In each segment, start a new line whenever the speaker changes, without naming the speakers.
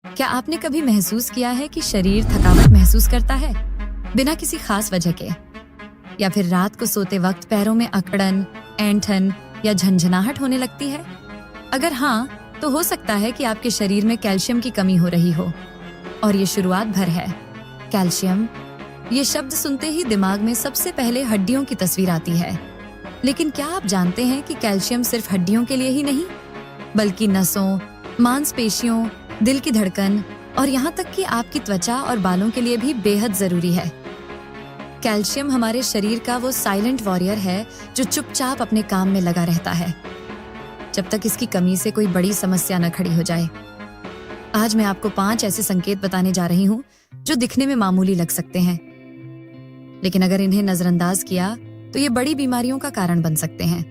क्या आपने कभी महसूस किया है कि शरीर थकावट महसूस करता है बिना किसी खास वजह के? या फिर रात को सोते वक्त पैरों में अकड़न, ऐंठन या झंझनाहट होने लगती है? अगर हाँ, तो हो सकता है कि आपके शरीर में कैल्शियम की कमी हो रही हो। और ये शुरुआत भर है। कैल्शियम, ये शब्द सुनते ही दिमाग में सबसे पहले हड्डियों की तस्वीर आती है। लेकिन क्या आप जानते हैं कि कैल्शियम सिर्फ हड्डियों के लिए ही नहीं, बल्कि नसों, मांसपेशियों, दिल की धड़कन और यहाँ तक कि आपकी त्वचा और बालों के लिए भी बेहद जरूरी है। कैल्शियम हमारे शरीर का वो साइलेंट वॉरियर है जो चुपचाप अपने काम में लगा रहता है, जब तक इसकी कमी से कोई बड़ी समस्या न खड़ी हो जाए। आज मैं आपको 5 ऐसे संकेत बताने जा रही हूँ जो दिखने में मामूली लग सकते हैं, लेकिन अगर इन्हें नजरअंदाज किया तो ये बड़ी बीमारियों का कारण बन सकते हैं।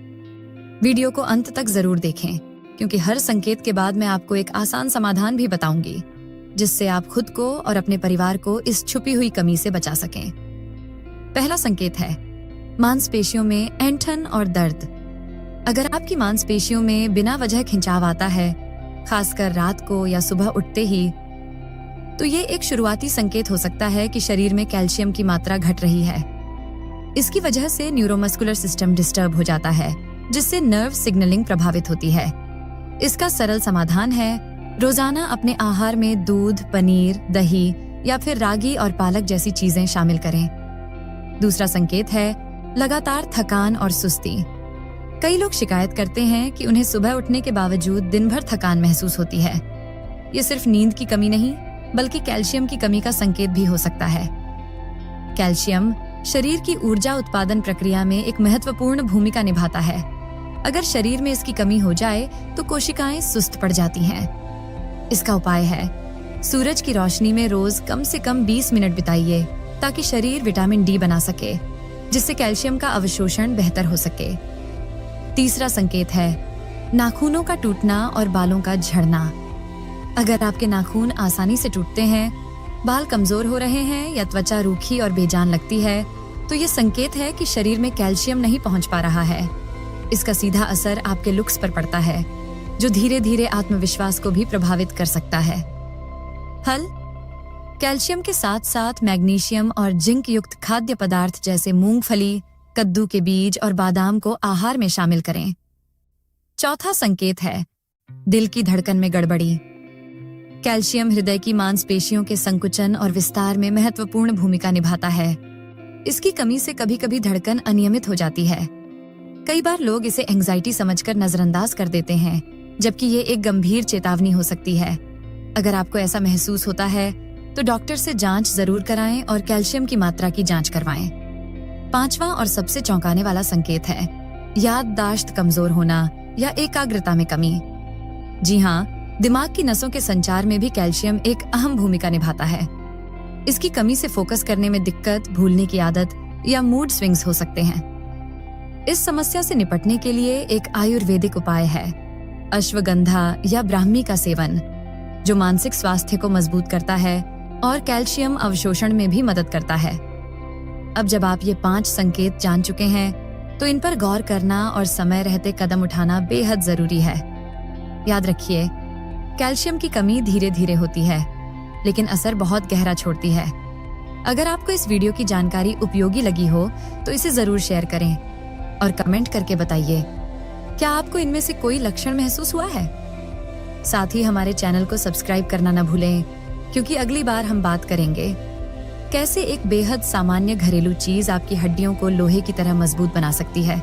वीडियो को अंत तक जरूर देखें, क्योंकि हर संकेत के बाद मैं आपको एक आसान समाधान भी बताऊंगी, जिससे आप खुद को और अपने परिवार को इस छुपी हुई कमी से बचा सकें। पहला संकेत है मांसपेशियों में ऐंठन और दर्द। अगर आपकी मांसपेशियों में बिना वजह खिंचाव आता है, खासकर रात को या सुबह उठते ही, तो ये एक शुरुआती संकेत हो सकता है कि शरीर में कैल्शियम की मात्रा घट रही है। इसकी वजह से न्यूरोमस्कुलर सिस्टम डिस्टर्ब हो जाता है, जिससे नर्व सिग्नलिंग प्रभावित होती है। इसका सरल समाधान है रोजाना अपने आहार में दूध, पनीर, दही या फिर रागी और पालक जैसी चीजें शामिल करें। दूसरा संकेत है लगातार थकान और सुस्ती। कई लोग शिकायत करते हैं कि उन्हें सुबह उठने के बावजूद दिन भर थकान महसूस होती है। ये सिर्फ नींद की कमी नहीं, बल्कि कैल्शियम की कमी का संकेत भी हो सकता है। कैल्शियम शरीर की ऊर्जा उत्पादन प्रक्रिया में एक महत्वपूर्ण भूमिका निभाता है। अगर शरीर में इसकी कमी हो जाए तो कोशिकाएं सुस्त पड़ जाती हैं। इसका उपाय है सूरज की रोशनी में रोज कम से कम 20 मिनट बिताइए, ताकि शरीर विटामिन डी बना सके, जिससे कैल्शियम का अवशोषण बेहतर हो सके। तीसरा संकेत है नाखूनों का टूटना और बालों का झड़ना। अगर आपके नाखून आसानी से टूटते हैं, बाल कमजोर हो रहे हैं या त्वचा रूखी और बेजान लगती है, तो ये संकेत है कि शरीर में कैल्शियम नहीं पहुंच पा रहा है। इसका सीधा असर आपके लुक्स पर पड़ता है, जो धीरे धीरे आत्मविश्वास को भी प्रभावित कर सकता है। हल, कैल्शियम के साथ साथ मैग्नीशियम और जिंक युक्त खाद्य पदार्थ जैसे मूंगफली, कद्दू के बीज और बादाम को आहार में शामिल करें। चौथा संकेत है दिल की धड़कन में गड़बड़ी। कैल्शियम हृदय की मांसपेशियों के संकुचन और विस्तार में महत्वपूर्ण भूमिका निभाता है। इसकी कमी से कभी कभी धड़कन अनियमित हो जाती है। कई बार लोग इसे एंजाइटी समझकर नजरअंदाज कर देते हैं, जबकि ये एक गंभीर चेतावनी हो सकती है। अगर आपको ऐसा महसूस होता है तो डॉक्टर से जांच जरूर कराएं और कैल्शियम की मात्रा की जांच करवाएं। पांचवा और सबसे चौंकाने वाला संकेत है याददाश्त कमजोर होना या एकाग्रता में कमी। जी हाँ, दिमाग की नसों के संचार में भी कैल्शियम एक अहम भूमिका निभाता है। इसकी कमी से फोकस करने में दिक्कत, भूलने की आदत या मूड स्विंग्स हो सकते हैं। इस समस्या से निपटने के लिए एक आयुर्वेदिक उपाय है अश्वगंधा या ब्राह्मी का सेवन, जो मानसिक स्वास्थ्य को मजबूत करता है और कैल्शियम अवशोषण में भी मदद करता है। अब जब आप ये 5 संकेत जान चुके हैं, तो इन पर गौर करना और समय रहते कदम उठाना बेहद जरूरी है। याद रखिए, कैल्शियम की कमी धीरे धीरे होती है, लेकिन असर बहुत गहरा छोड़ती है। अगर आपको इस वीडियो की जानकारी उपयोगी लगी हो तो इसे जरूर शेयर करें और कमेंट करके बताइए क्या आपको इनमें से कोई लक्षण महसूस हुआ है। साथ ही हमारे चैनल को सब्सक्राइब करना न भूलें, क्योंकि अगली बार हम बात करेंगे कैसे एक बेहद सामान्य घरेलू चीज आपकी हड्डियों को लोहे की तरह मजबूत बना सकती है।